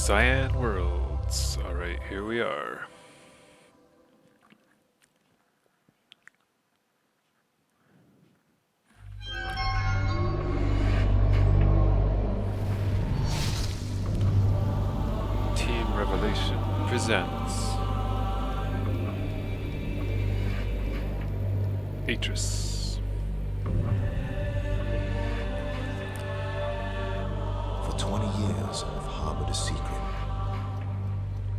Cyan Worlds. Alright, here we are. Team Revelation presents Atrus. For 20 years, I've harbored a secret.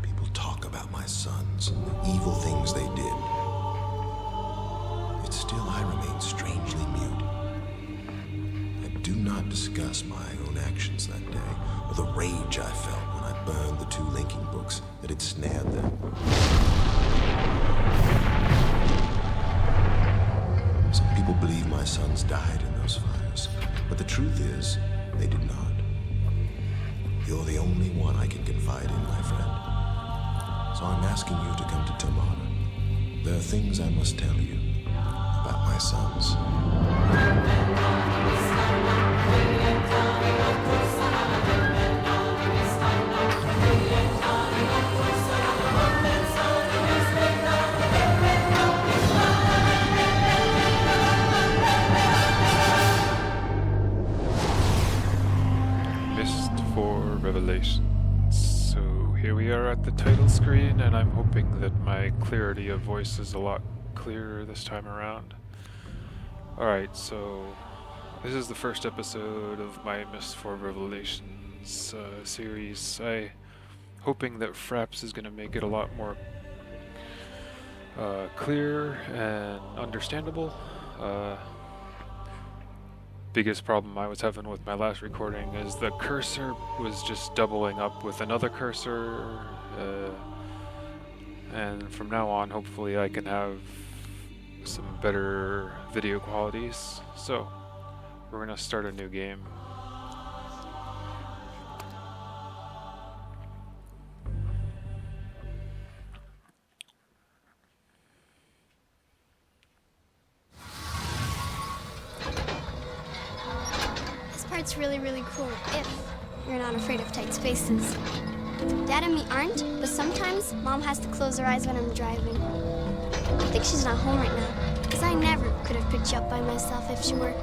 People talk about my sons and the evil things they did. Yet still I remain strangely mute. I do not discuss my own actions that day, or the rage I felt when I burned the 2 linking books that had snared them. Some people believe my sons died in those fires, but the truth is, they did not. You're the only one I can confide in, my friend. So I'm asking you to come to Tomahna. There are things I must tell you about my sons. MYST IV Revelations. So here we are at the title screen, and I'm hoping that my clarity of voice is a lot clearer this time around. Alright, so this is the first episode of my MYST IV Revelations series. Hoping that FRAPS is going to make it a lot more clear and understandable. Biggest problem I was having with my last recording is the cursor was just doubling up with another cursor, and from now on hopefully I can have some better video qualities. So we're gonna start a new game. It's really cool if you're not afraid of tight spaces. Dad and me aren't, but sometimes Mom has to close her eyes when I'm driving. I think she's not home right now, because I never could have picked you up by myself if she were.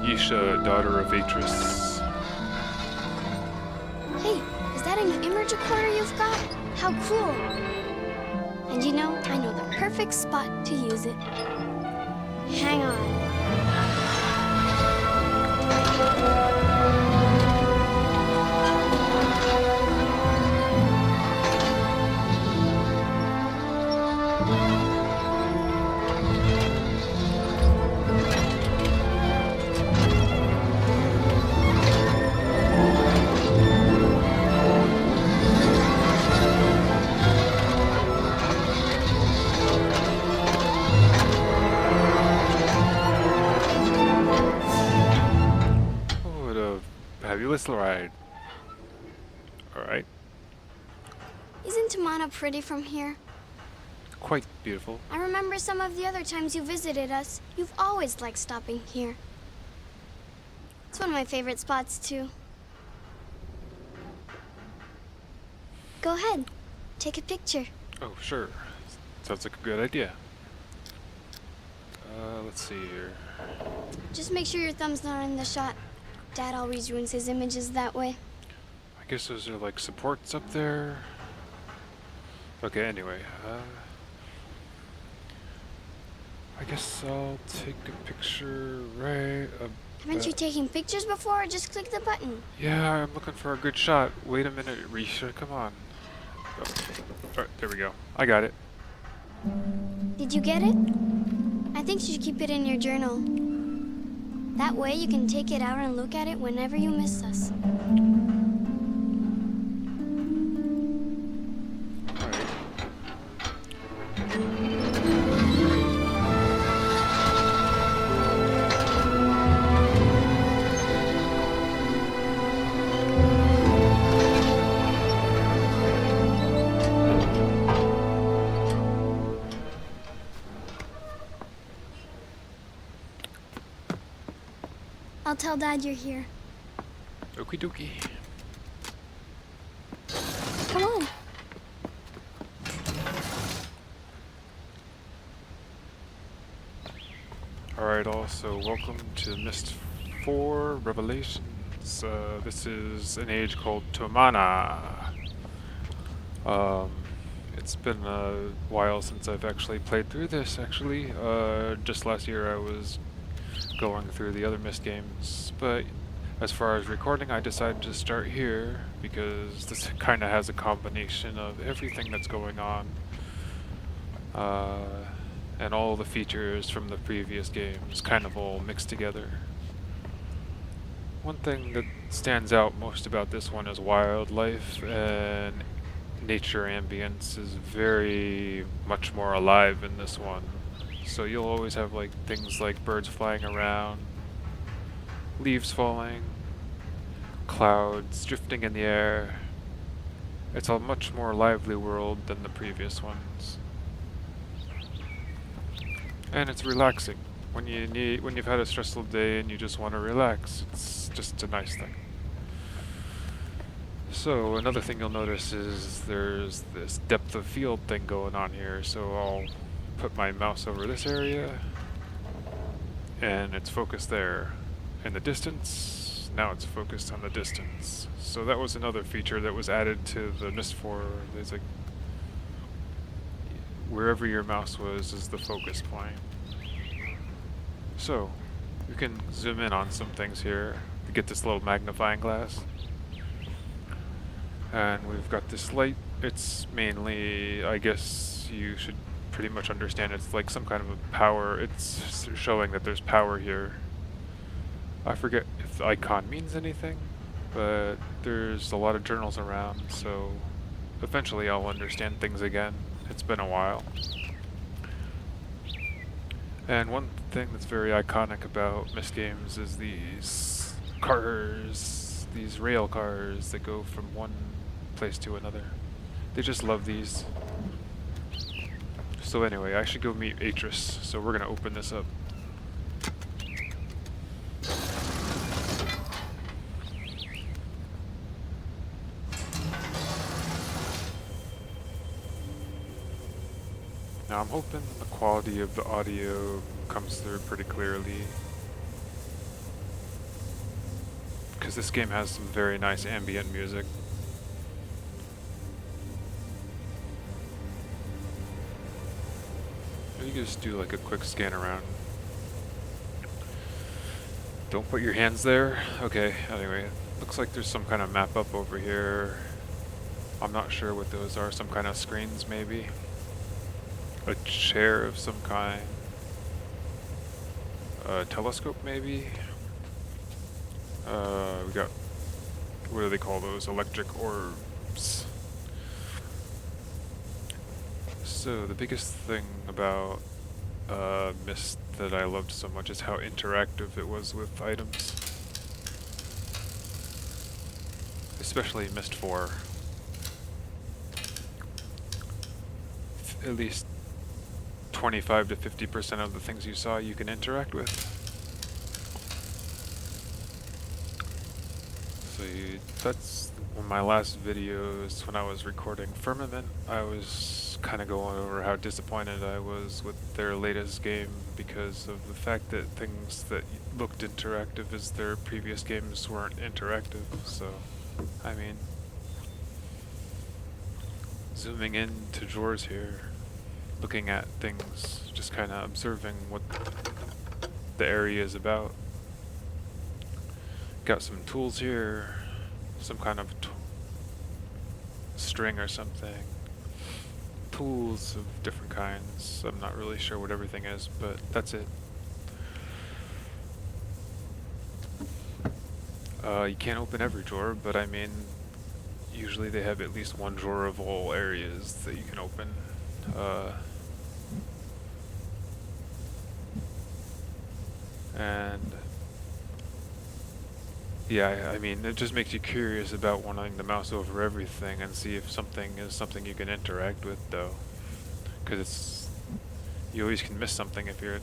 Yeesha, daughter of Atrus. Hey, is that a new image recorder you've got? How cool! And you know, I know the perfect spot to use it. Hang on. Fabulous ride. Alright. Isn't Tomahna pretty from here? Quite beautiful. I remember some of the other times you visited us. You've always liked stopping here. It's one of my favorite spots, too. Go ahead. Take a picture. Oh, sure. Sounds like a good idea. Let's see here. Just make sure your thumb's not in the shot. Dad always ruins his images that way. I guess those are like supports up there. Okay, anyway. I guess I'll take a picture right Haven't you taken pictures before, or just click the button? Yeah, I'm looking for a good shot. Wait a minute, Yeesha, come on. Oh. Alright, there we go. I got it. Did you get it? I think you should keep it in your journal. That way you can take it out and look at it whenever you miss us. I'll tell Dad you're here. Okie dokie. Alright, also, welcome to MYST IV Revelations. This is an age called Tomahna. It's been a while since I've actually played through this, actually. Just last year I was going through the other MYST games, but as far as recording, I decided to start here because this kind of has a combination of everything that's going on. And all the features from the previous games kind of all mixed together. One thing that stands out most about this one is wildlife, and nature ambience is very much more alive in this one. So you'll always have like things like birds flying around, leaves falling, clouds drifting in the air. It's a much more lively world than the previous ones. And it's relaxing. When you've had a stressful day and you just want to relax, it's just a nice thing. So another thing you'll notice is there's this depth of field thing going on here. So I'll put my mouse over this area, and it's focused there. In the distance, now it's focused on the distance. So that was another feature that was added to the MYST IV. There's like wherever your mouse was is the focus point. So you can zoom in on some things here to get this little magnifying glass. And we've got this light. It's mainly, I guess you should pretty much understand it's like some kind of a power. It's showing that there's power here. I forget if the icon means anything, but there's a lot of journals around, so eventually I'll understand things again. It's been a while. And one thing that's very iconic about MYST games is these cars, these rail cars that go from one place to another. They just love these. So anyway, I should go meet Atrus, so we're gonna open this up. Now I'm hoping the quality of the audio comes through pretty clearly, because this game has some very nice ambient music. You just do like a quick scan around. Don't put your hands there. Okay, anyway, looks like there's some kind of map up over here. I'm not sure what those are, some kind of screens maybe. A chair of some kind. A telescope maybe. We got, what do they call those? Electric orbs. So the biggest thing about MYST that I loved so much is how interactive it was with items. Especially MYST IV. At least 25 to 50% of the things you saw you can interact with. So that's one of my last videos when I was recording Firmament. I was kind of going over how disappointed I was with their latest game because of the fact that things that looked interactive as their previous games weren't interactive. So, I mean, zooming into drawers here, looking at things, just kind of observing what the area is about. Got some tools here, some kind of string or something. Tools of different kinds. I'm not really sure what everything is, but that's it. You can't open every drawer, but I mean, usually they have at least one drawer of all areas that you can open. And yeah, I mean, it just makes you curious about wanting to mouse over everything and see if something is something you can interact with, though. Because you always can miss something if you're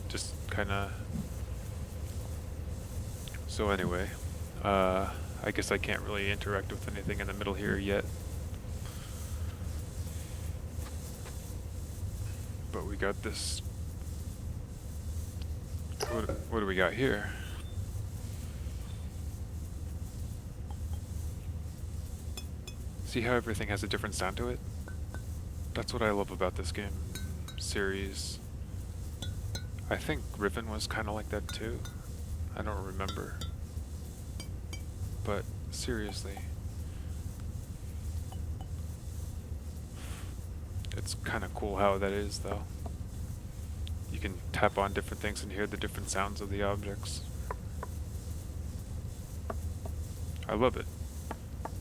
just kind of... So anyway, I guess I can't really interact with anything in the middle here yet. But we got this what do we got here? See how everything has a different sound to it? That's what I love about this game series. I think Riven was kind of like that too. I don't remember. But seriously, it's kind of cool how that is though. You can tap on different things and hear the different sounds of the objects. I love it.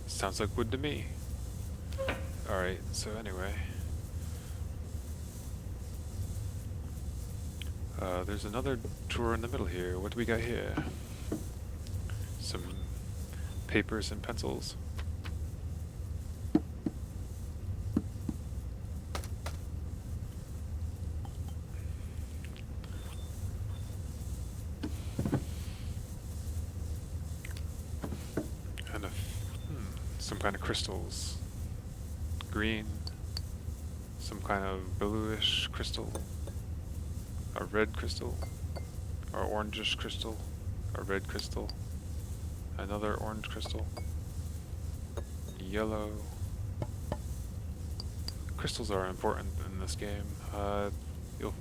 Sounds like wood to me. Alright, so anyway. There's another drawer in the middle here. What do we got here? Some papers and pencils. And some kind of crystals. Green. Some kind of bluish crystal. A red crystal, or orangish crystal, a red crystal, another orange crystal, yellow. Crystals are important in this game. You'll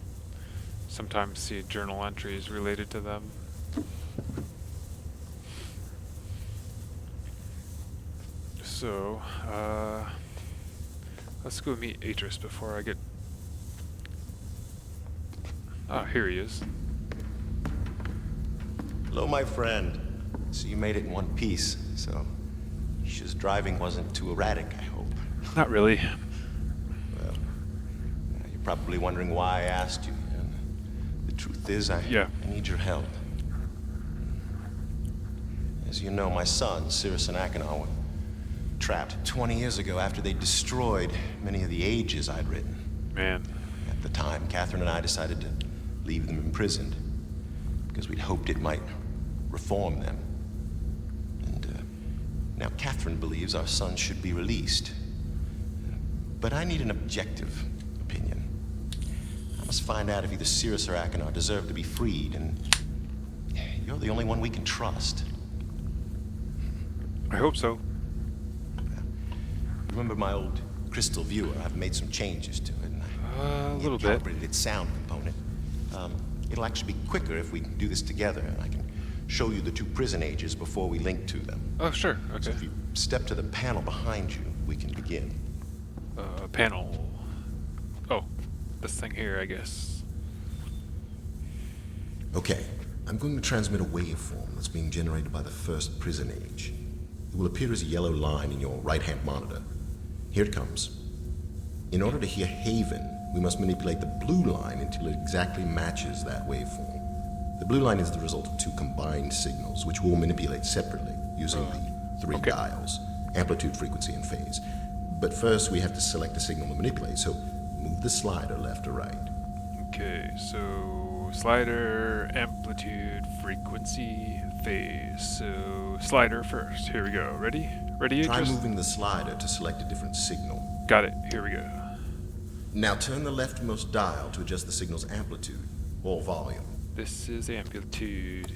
sometimes see journal entries related to them. So, let's go meet Atrus before I get... Ah, here he is. Hello, my friend. So you made it in one piece, so Yeesha's driving wasn't too erratic, I hope. Not really. Well, you're probably wondering why I asked you, and the truth is I need your help. As you know, my sons, Cirrus and Achenar, were trapped 20 years ago after they destroyed many of the ages I'd written. Man. At the time, Catherine and I decided to leave them imprisoned because we'd hoped it might reform them. And now Catherine believes our sons should be released. But I need an objective opinion. I must find out if either Cirrus or Achenar deserve to be freed, and you're the only one we can trust. I hope so. Remember my old crystal viewer? I've made some changes to it. And A little bit. calibrated its sound component. It'll actually be quicker if we do this together, and I can show you the two prison ages before we link to them. Oh, sure. Okay. So if you step to the panel behind you, we can begin. Panel. Oh, this thing here, I guess. Okay, I'm going to transmit a waveform that's being generated by the first prison age. It will appear as a yellow line in your right-hand monitor. Here it comes. In order to hear Haven, we must manipulate the blue line until it exactly matches that waveform. The blue line is the result of two combined signals, which we'll manipulate separately using the three dials, amplitude, frequency, and phase. But first, we have to select a signal to manipulate, so move the slider left or right. Okay, so slider, amplitude, frequency, phase. So slider first. Here we go. Ready? Ready? Try Just moving the slider to select a different signal. got it. Here we go. Now turn the leftmost dial to adjust the signal's amplitude or volume. This is amplitude.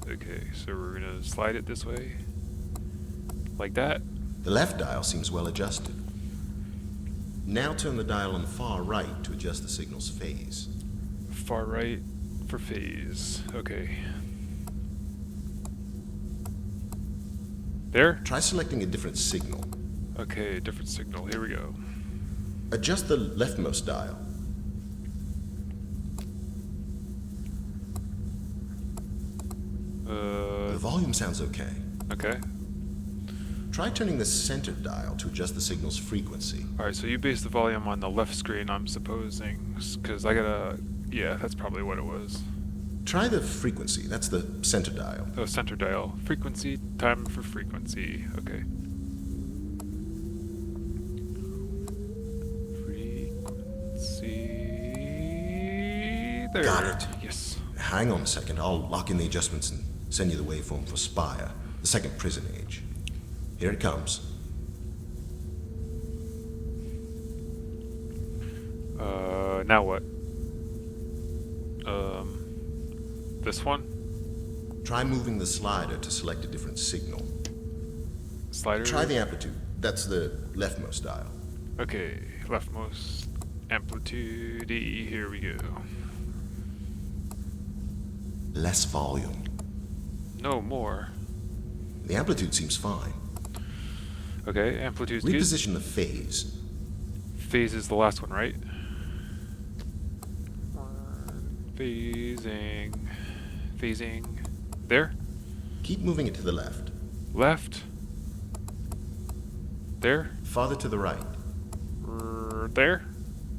Okay, so we're gonna slide it this way, like that. The left dial seems well adjusted. Now turn the dial on the far right to adjust the signal's phase. Far right for phase. Okay. There? Try selecting a different signal. Okay, different signal. Here we go. Adjust the leftmost dial. The volume sounds okay. Okay. Try turning the center dial to adjust the signal's frequency. Alright, so you base the volume on the left screen, I'm supposing. Because I gotta... Yeah, that's probably what it was. Try the frequency. That's the center dial. Oh, center dial. Frequency, time for frequency. Okay. Frequency... There. Got it. Yes. Hang on a second. I'll lock in the adjustments and send you the waveform for Spire, the second prison age. Here it comes. Now what? This one? Try moving the slider to select a different signal. Slider? Try the amplitude. That's the leftmost dial. Okay, leftmost amplitude E. Here we go. Less volume. No more. The amplitude seems fine. Okay, amplitude's good. Reposition the phase. Phase is the last one, right? Phasing. Phasing. There? Keep moving it to the left. Left. There? Farther to the right. There?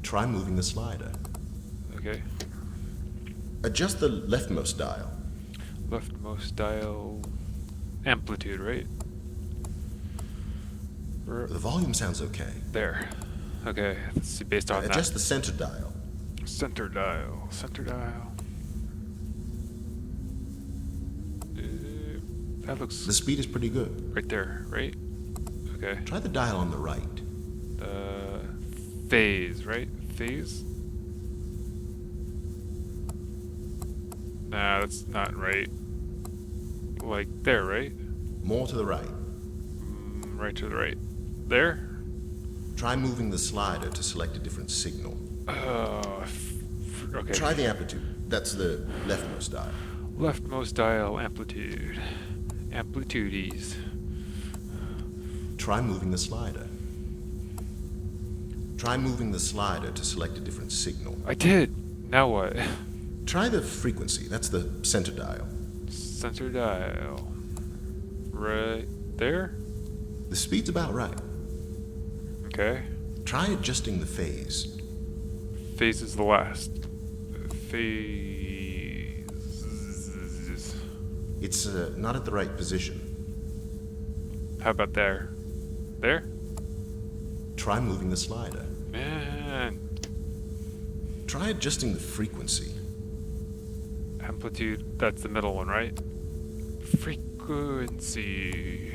Try moving the slider. Okay. Adjust the leftmost dial. Leftmost dial. Amplitude, right? The volume sounds okay. There. Okay, let's see based on that. Adjust the center dial. Center dial. Center dial. That looks The speed is pretty good. right there, right? Okay. Try the dial on the right. Phase, right? Phase? Nah, that's not right. Like there, right? More to the right. Right to the right. There? Try moving the slider to select a different signal. Okay. Try the amplitude. That's the leftmost dial. Leftmost dial amplitude. Amplitudes. Try moving the slider. Try moving the slider to select a different signal. I did. Now what? Try the frequency. That's the center dial. Center dial. Right there? The speed's about right. Okay. Try adjusting the phase. Phase is the last. Phase. It's not at the right position. How about there? There? Try moving the slider. Man. Try adjusting the frequency. Amplitude, that's the middle one, right? Frequency.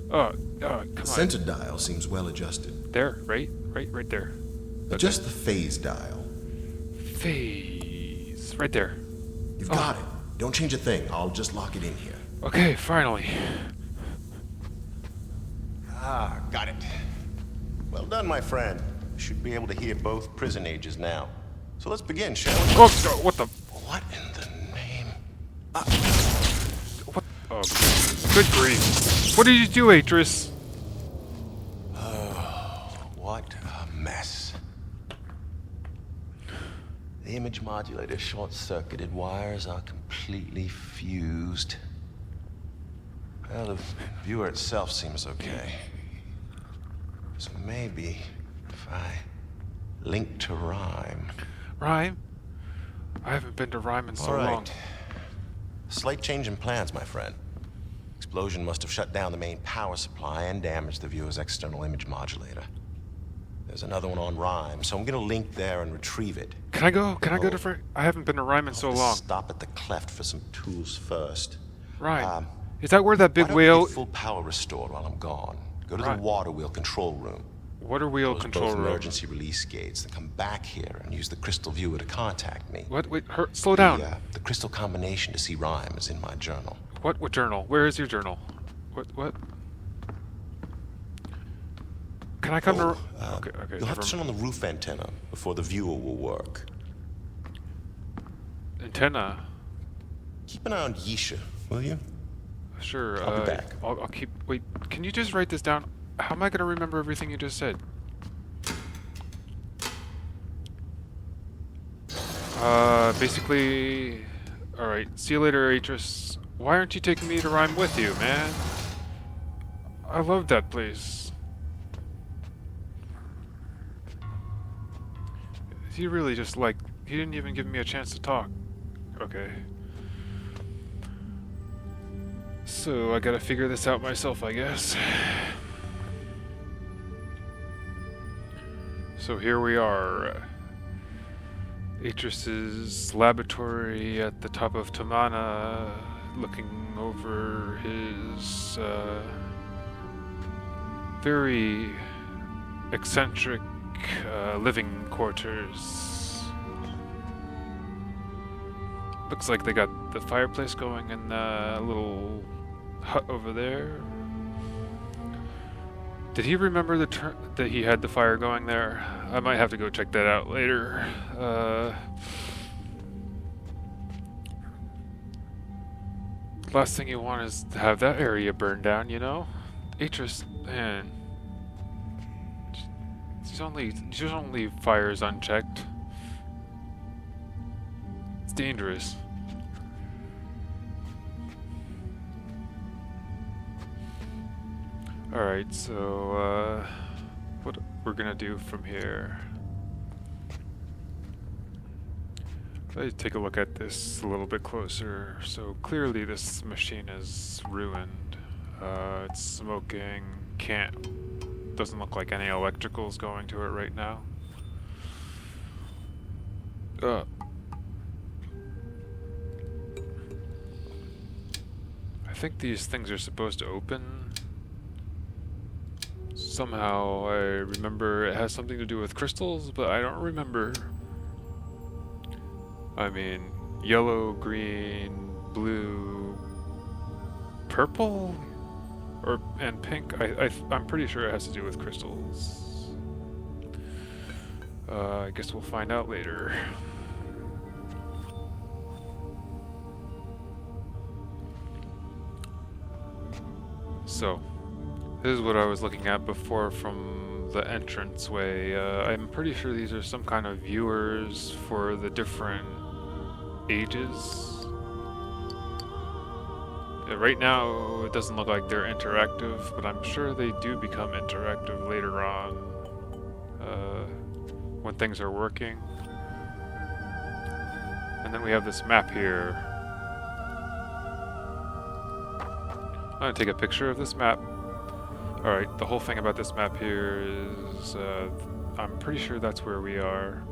Oh, come The on. center dial seems well adjusted. There, right? Right there. Adjust the phase dial. Phase. Right there. You've got it. Don't change a thing. I'll just lock it in here. Okay, finally. Ah, got it. Well done, my friend. You should be able to hear both prison ages now. So let's begin, shall we? Oh, what the? What in the name? What? Oh, good grief. What did you do, Atrus? What a mess. The image modulator short-circuited wires are completely fused. Well, the viewer itself seems okay. So maybe if I link to Rhyme. Rhyme? I haven't been to Rhyme in so All right. long. Slight change in plans, my friend. Explosion must have shut down the main power supply and damaged the viewer's external image modulator. There's another one on Rhyme, so I'm gonna link there and retrieve it. Can I go? Can I go to I haven't been to Rhyme in so long. Stop at the cleft for some tools first. Rhyme. Is that where that big Why don't we whale... get full power restored while I'm gone? Go to Right. the water wheel control room. Water wheel Close control both room. emergency release gates, then come back here and use the crystal viewer to contact me. What? Wait, slow down. The crystal combination to see Rhyme is in my journal. What journal? Where is your journal? What? Can I come to... Okay, You'll have to never turn on the roof antenna before the viewer will work. Antenna. Keep an eye on Yeesha, will you? Sure. I'll be back. I'll keep... Wait, can you just write this down? How am I going to remember everything you just said? Basically... Alright, see you later, Atrus. Why aren't you taking me to Rhyme with you, man? I love that place. He really just, like... He didn't even give me a chance to talk. Okay. So, I gotta figure this out myself, I guess. So here we are. Atrus's laboratory at the top of Tomahna, looking over his very eccentric living quarters. Looks like they got the fireplace going in the little hut over there. Did he remember that he had the fire going there? I might have to go check that out later. Last thing you want is to have that area burned down, you know? Atrus, man. She don't leave fires unchecked. It's dangerous. Alright, so, what we're gonna do from here. Let's take a look at this a little bit closer. So clearly this machine is ruined. It's smoking, doesn't look like any electrical's going to it right now. I think these things are supposed to open. Somehow I remember it has something to do with crystals, but I don't remember. I mean, yellow, green, blue, purple, and pink. I'm pretty sure it has to do with crystals. I guess we'll find out later. So, this is what I was looking at before from the entranceway. I'm pretty sure these are some kind of viewers for the different ages. Right now, it doesn't look like they're interactive, but I'm sure they do become interactive later on when things are working. And then we have this map here. I'm gonna take a picture of this map. Alright, the whole thing about this map here is, I'm pretty sure that's where we are.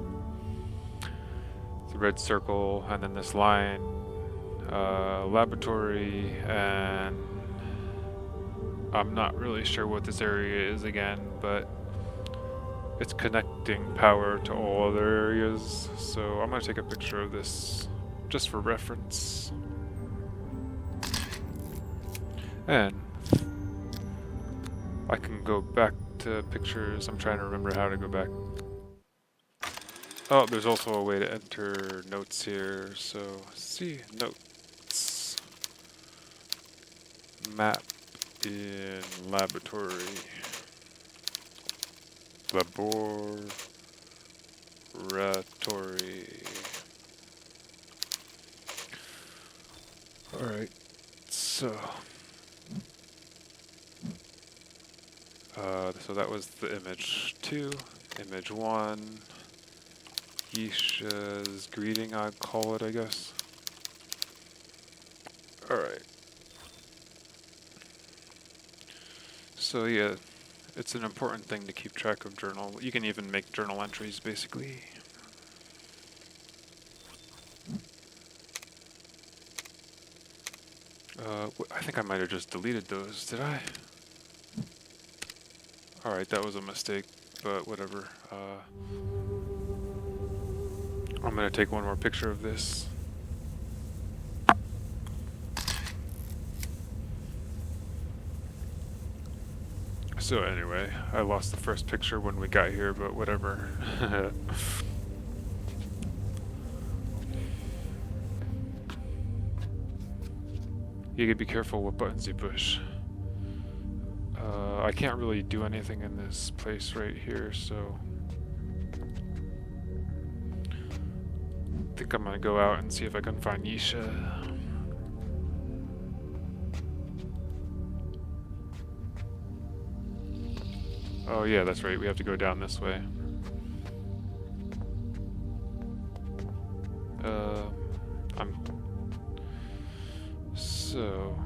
The red circle, and then this line, laboratory, and I'm not really sure what this area is again, but it's connecting power to all other areas, so I'm gonna take a picture of this just for reference. And I can go back to pictures. I'm trying to remember how to go back. Oh, there's also a way to enter notes here. So, see, notes. Map in laboratory. Laboratory. Alright, so... so that was the image 2, image 1, Yeesha's greeting, I'd call it, I guess. Alright. So yeah, it's an important thing to keep track of journal. You can even make journal entries, basically. I think I might have just deleted those, did I? Alright, that was a mistake, but whatever. I'm gonna take one more picture of this. So anyway, I lost the first picture when we got here, but whatever. You gotta be careful what buttons you push. I can't really do anything in this place right here, so I think I'm gonna go out and see if I can find Yeesha. Oh yeah, that's right, we have to go down this way. So...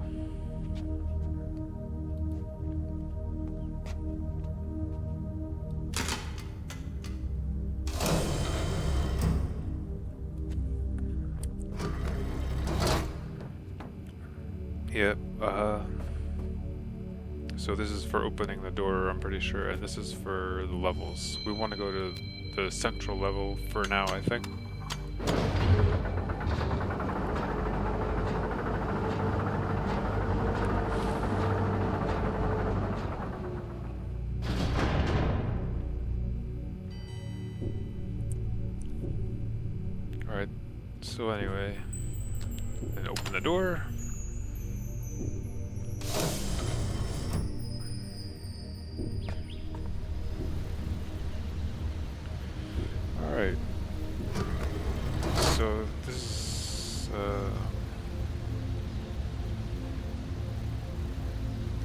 Yep, so this is for opening the door, I'm pretty sure, and this is for the levels. We want to go to the central level for now, I think. So anyway, then open the door. Alright. So this is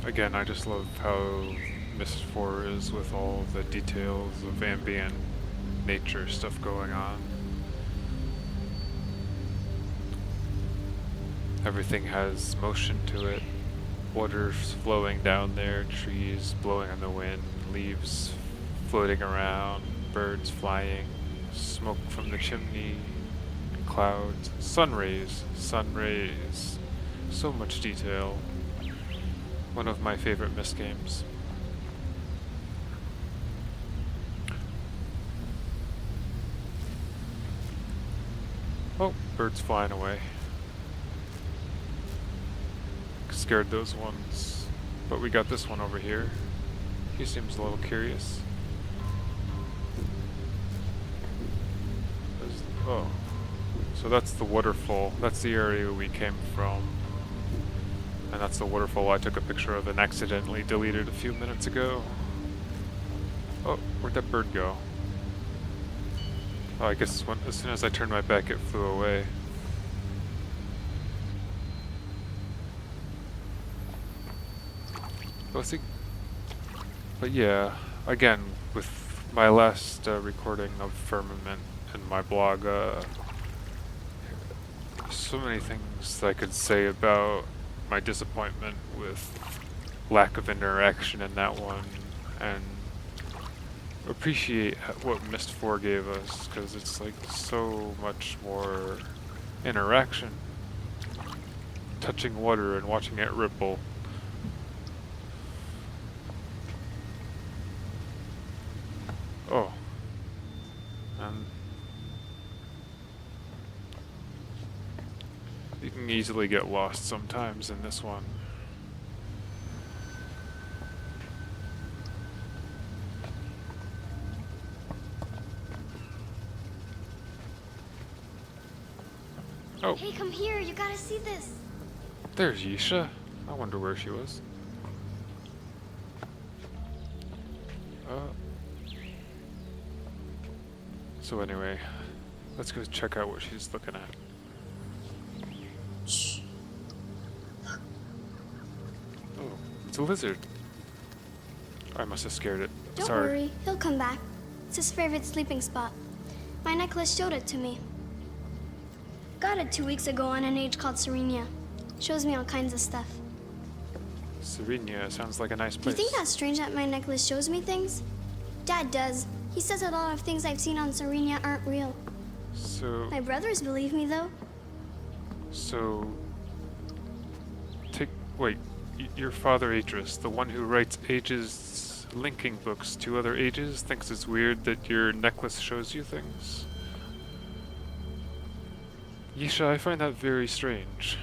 again, I just love how MYST IV is with all the details of ambient nature stuff going on. Everything has motion to it. Water's flowing down there, trees blowing in the wind, leaves floating around, birds flying, smoke from the chimney, clouds, sun rays. So much detail. One of my favorite MYST games. Oh, birds flying away. Scared those ones. But we got this one over here. He seems a little curious. Oh. So that's the waterfall. That's the area we came from. And that's the waterfall I took a picture of and accidentally deleted a few minutes ago. Oh, where'd that bird go? Oh, I guess as soon as I turned my back, it flew away. But yeah, again, with my last recording of Firmament and my blog, so many things I could say about my disappointment with lack of interaction in that one, and appreciate what MYST IV gave us, because it's like so much more interaction. Touching water and watching it ripple. Oh. You can easily get lost sometimes in this one. Oh. Hey, come here. You gotta see this. There's Yeesha. I wonder where she was. So anyway, let's go check out what she's looking at. Oh, it's a lizard. I must have scared it. Don't Sorry. worry. He'll come back. It's his favorite sleeping spot. My necklace showed it to me. Got it 2 weeks ago on an age called Serenia. Shows me all kinds of stuff. Serenia sounds like a nice Do you place. think that's strange that my necklace shows me things? Dad does. He says a lot of things I've seen on Serenia aren't real. So... My brothers believe me, though. So... Wait, your father Atrus, the one who writes Age's linking books to other Ages, thinks it's weird that your necklace shows you things? Yeesha, I find that very strange.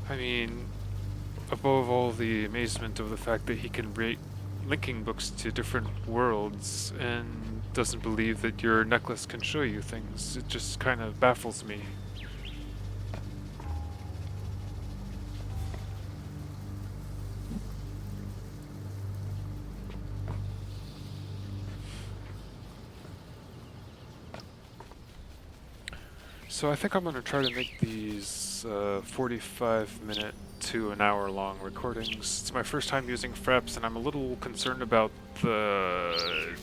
I mean, above all the amazement of the fact that he can write linking books to different worlds and doesn't believe that your necklace can show you things, it just kind of baffles me. So I think I'm going to try to make these 45-minute to an hour-long recordings. It's my first time using FRAPS, and I'm a little concerned about the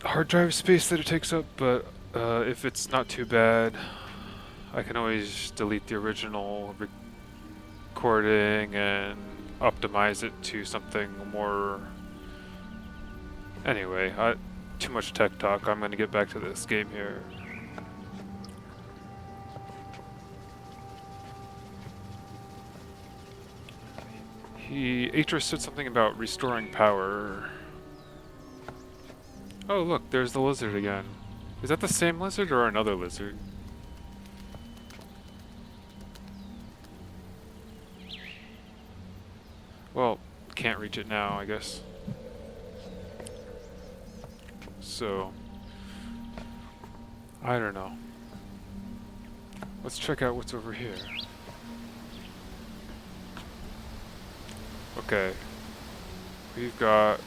hard drive space that it takes up, but if it's not too bad, I can always delete the original recording and optimize it to something more... Anyway, too much tech talk. I'm going to get back to this game here. Atrus said something about restoring power. Oh look, there's the lizard again. Is that the same lizard or another lizard? Well, can't reach it now, I guess. So, I don't know. Let's check out what's over here. Okay. We've got...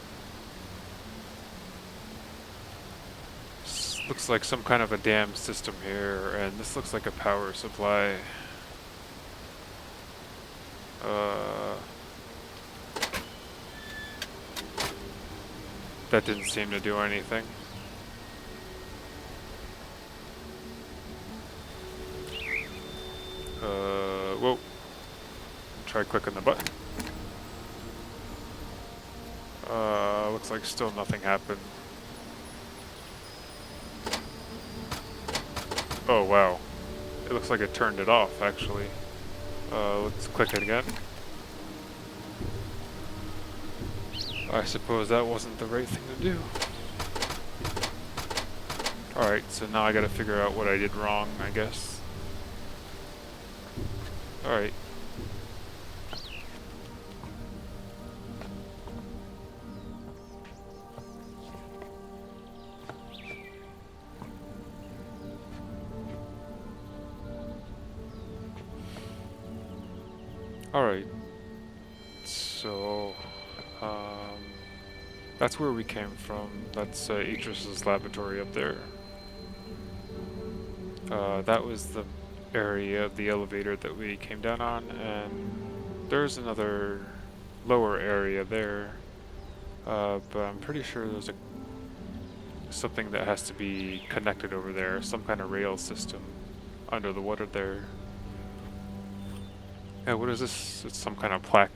looks like some kind of a dam system here, and this looks like a power supply. That didn't seem to do anything. Whoa. Try clicking the button. Looks like still nothing happened. Oh wow. It looks like it turned it off, actually. Let's click it again. I suppose that wasn't the right thing to do. Alright, so now I gotta figure out what I did wrong, I guess. Alright. Alright. So, that's where we came from. That's Atrus's laboratory up there. That was the area of the elevator that we came down on, and there's another lower area there. But I'm pretty sure there's something that has to be connected over there, some kind of rail system under the water there. Yeah, what is this? It's some kind of plaque.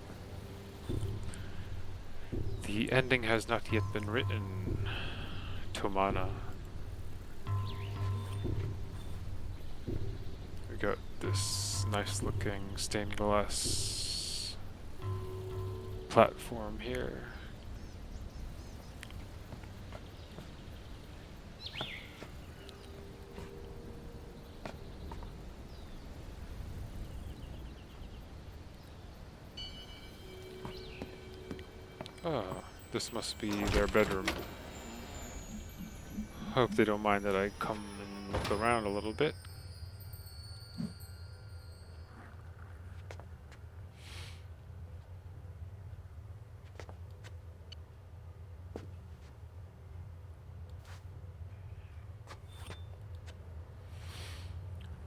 The ending has not yet been written. Tomahna. We got this nice looking stained glass platform here. Ah, this must be their bedroom. Hope they don't mind that I come and look around a little bit.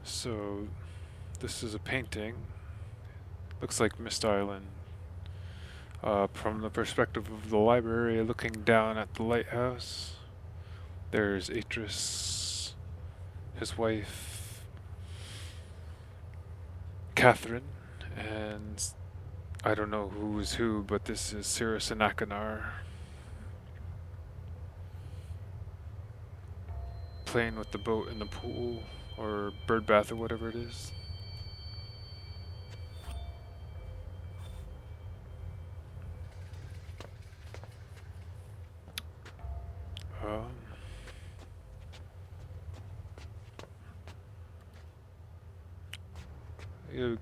So, this is a painting. Looks like Mist Island. From the perspective of the library, looking down at the lighthouse, there's Atrus, his wife, Catherine, and I don't know who's who, but this is Cirrus and Akanar playing with the boat in the pool, or bird bath, or whatever it is.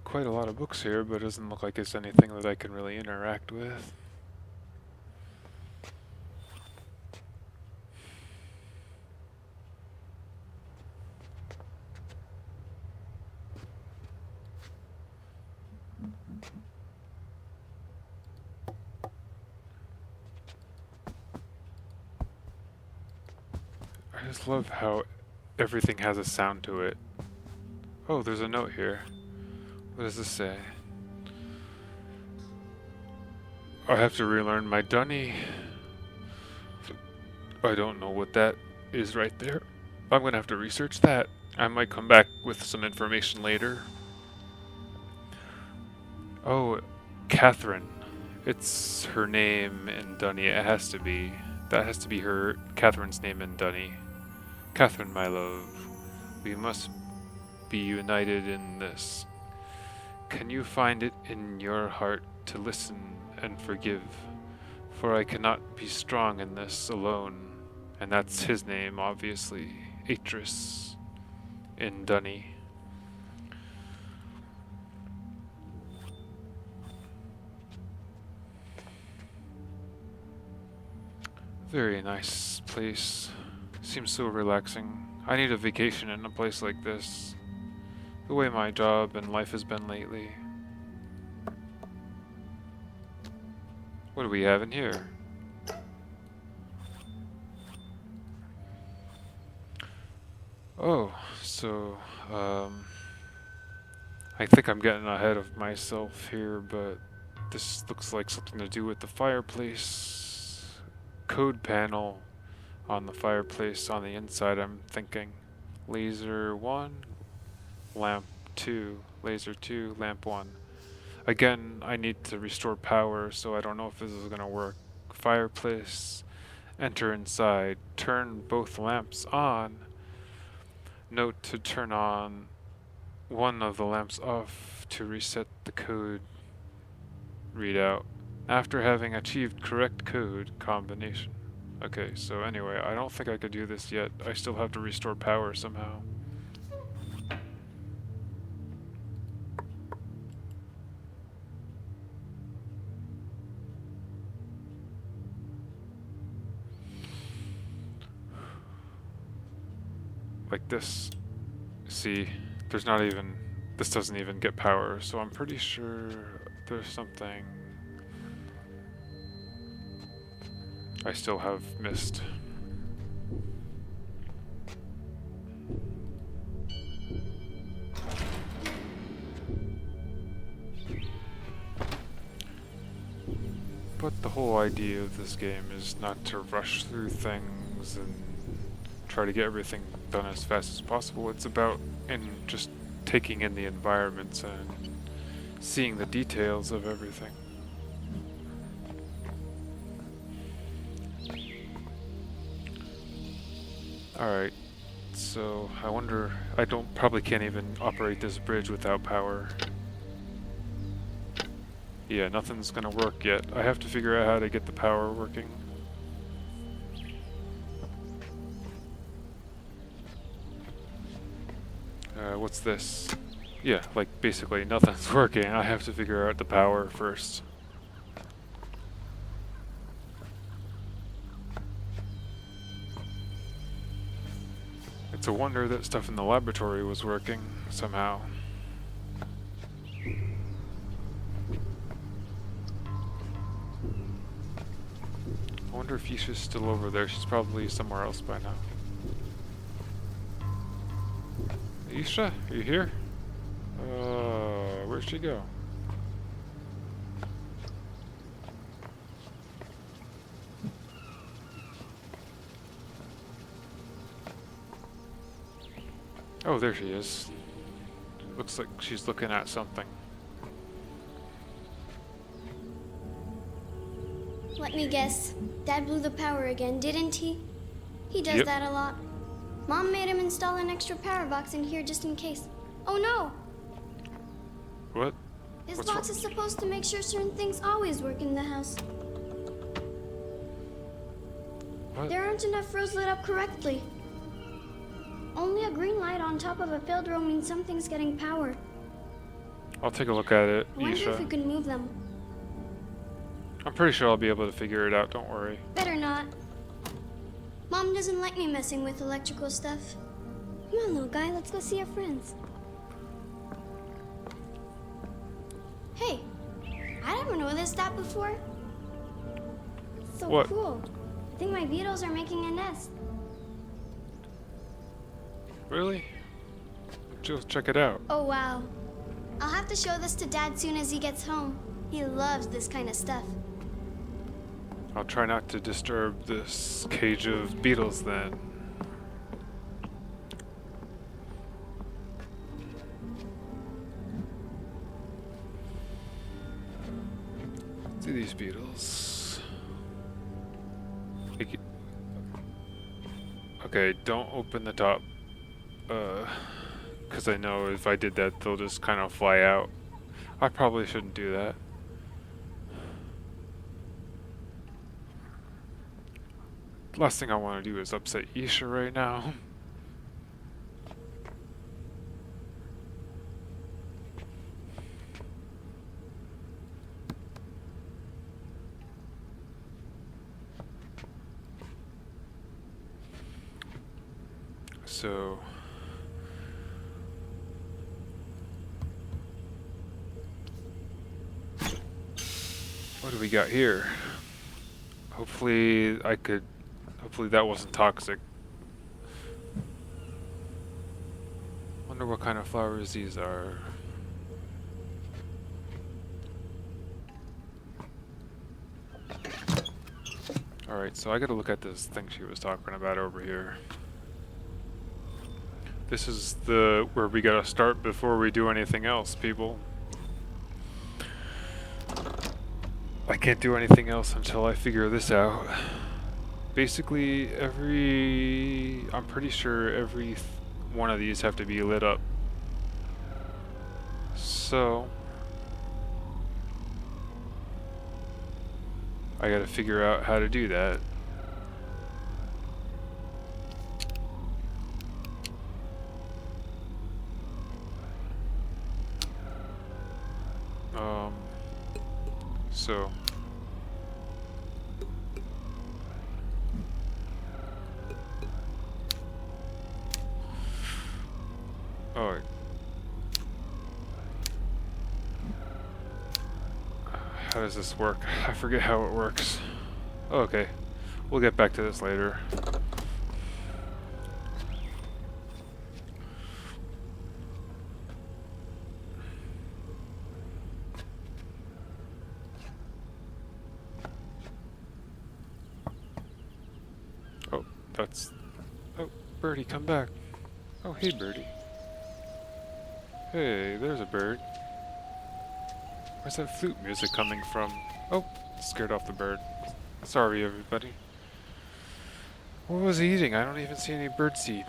Quite a lot of books here, but it doesn't look like it's anything that I can really interact with. I just love how everything has a sound to it. Oh, there's a note here. What does this say? I have to relearn my dunny. I don't know what that is right there. I'm gonna have to research that. I might come back with some information later. Oh, Catherine. It's her name in Dunny. It has to be. That has to be her, Catherine's name in Dunny. Catherine, my love, we must be united in this. Can you find it in your heart to listen and forgive? For I cannot be strong in this alone. And that's his name, obviously. Atrus in Dunny. Very nice place. Seems so relaxing. I need a vacation in a place like this. The way my job and life has been lately. What do we have in here? Oh, so, I think I'm getting ahead of myself here, but this looks like something to do with the fireplace. Code panel on the fireplace on the inside, I'm thinking. Laser 1, lamp 2, laser 2, lamp 1. Again, I need to restore power, so I don't know if this is gonna work. Fireplace, enter inside, turn both lamps on. Note to turn on one of the lamps off to reset the code readout after having achieved correct code combination. Okay, so anyway, I don't think I could do this yet. I still have to restore power somehow. Like this. See, there's not even, this doesn't even get power, so I'm pretty sure there's something. I still have MYST. But the whole idea of this game is not to rush through things and try to get everything done as fast as possible. It's about just taking in the environments and seeing the details of everything. Alright, so I wonder, I probably can't even operate this bridge without power. Yeah, nothing's gonna work yet. I have to figure out how to get the power working. What's this? Yeah, like basically nothing's working. I have to figure out the power first. It's a wonder that stuff in the laboratory was working somehow. I wonder if Yeesha's still over there. She's probably somewhere else by now. Yeesha, are you here? Where'd she go? Oh, there she is. Looks like she's looking at something. Let me guess. Dad blew the power again, didn't he? He does that a lot. Mom made him install an extra power box in here just in case. Oh no! What? This box is supposed to make sure certain things always work in the house. What? There aren't enough rows lit up correctly. Only a green light on top of a failed row means something's getting power. I'll take a look at it, I wonder if we Yeesha. can move them. I'm pretty sure I'll be able to figure it out, don't worry. Better not. Mom doesn't like me messing with electrical stuff. Come on, little guy, let's go see our friends. Hey, I never noticed that before. It's so What? cool. I think my beetles are making a nest. Really? Just check it out. Oh, wow. I'll have to show this to Dad soon as he gets home. He loves this kind of stuff. I'll try not to disturb this cage of beetles then. See these beetles. Okay, don't open the top. Because I know if I did that, they'll just kind of fly out. I probably shouldn't do that. Last thing I want to do is upset Yeesha right now. So what do we got here? Hopefully hopefully that wasn't toxic. Wonder what kind of flowers these are. Alright, so I gotta look at this thing she was talking about over here. This is where we gotta start before we do anything else, people. I can't do anything else until I figure this out. Basically, I'm pretty sure every one of these have to be lit up. So I gotta figure out how to do that. So oh, how does this work? I forget how it works. Oh, okay, we'll get back to this later. Oh, birdie, come back. Oh, hey, birdie. Hey, there's a bird. Where's that flute music coming from? Oh, scared off the bird. Sorry, everybody. What was he eating? I don't even see any bird seed.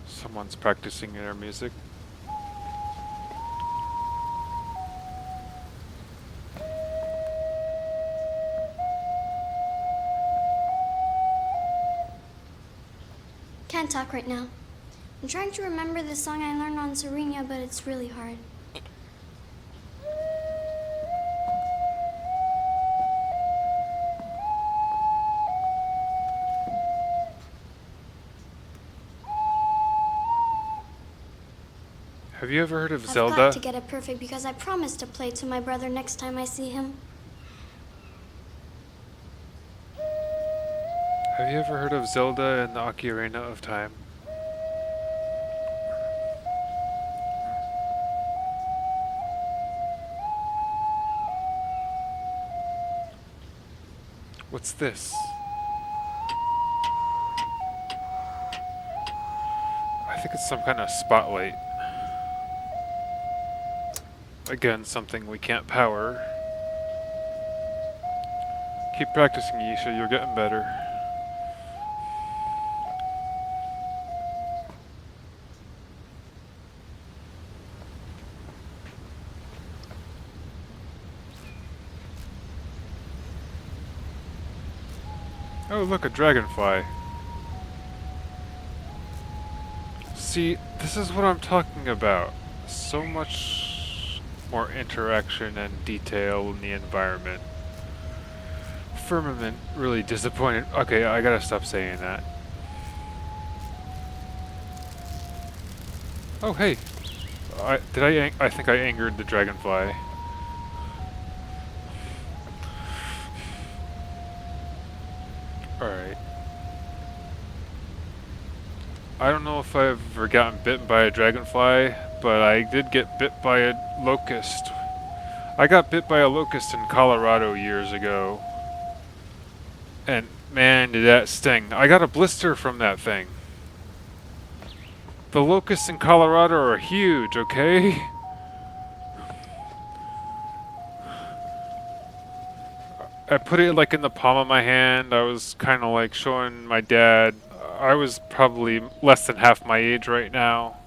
Someone's practicing their music. Can't talk right now. I'm trying to remember the song I learned on Serenia, but it's really hard. Have you ever heard of I've Zelda? got to get it perfect because I promised to play to my brother next time I see him. Have you ever heard of Zelda and the Ocarina of Time? What's this? I think it's some kind of spotlight. Again, something we can't power. Keep practicing, Yeesha, you're getting better. Oh, look, a dragonfly. See, this is what I'm talking about. So much more interaction and detail in the environment. Firmament really disappointed. Okay, I gotta stop saying that. Oh, hey. I think I angered the dragonfly. Alright. I don't know if I've ever gotten bitten by a dragonfly, but I did get bit by a locust. I got bit by a locust in Colorado years ago. And man, did that sting. I got a blister from that thing. The locusts in Colorado are huge, okay? I put it like in the palm of my hand. I was kind of like showing my dad. I was probably less than half my age right now.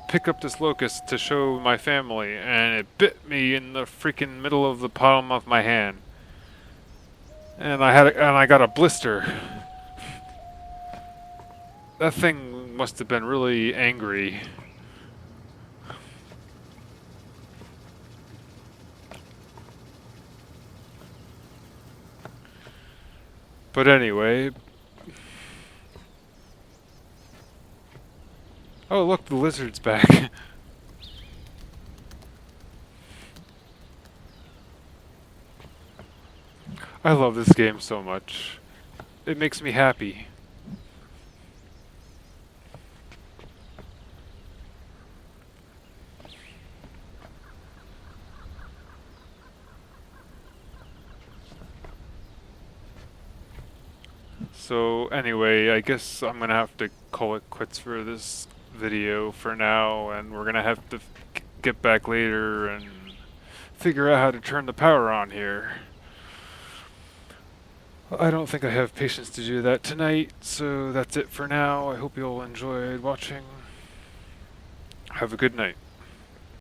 Pick up this locust to show my family, and it bit me in the freaking middle of the palm of my hand. And I got a blister. That thing must have been really angry. But anyway... Oh, look, the lizard's back. I love this game so much. It makes me happy. So anyway, I guess I'm gonna have to call it quits for this video for now, and we're gonna have to get back later and figure out how to turn the power on here. I don't think I have patience to do that tonight, so that's it for now. I hope you all enjoyed watching. Have a good night.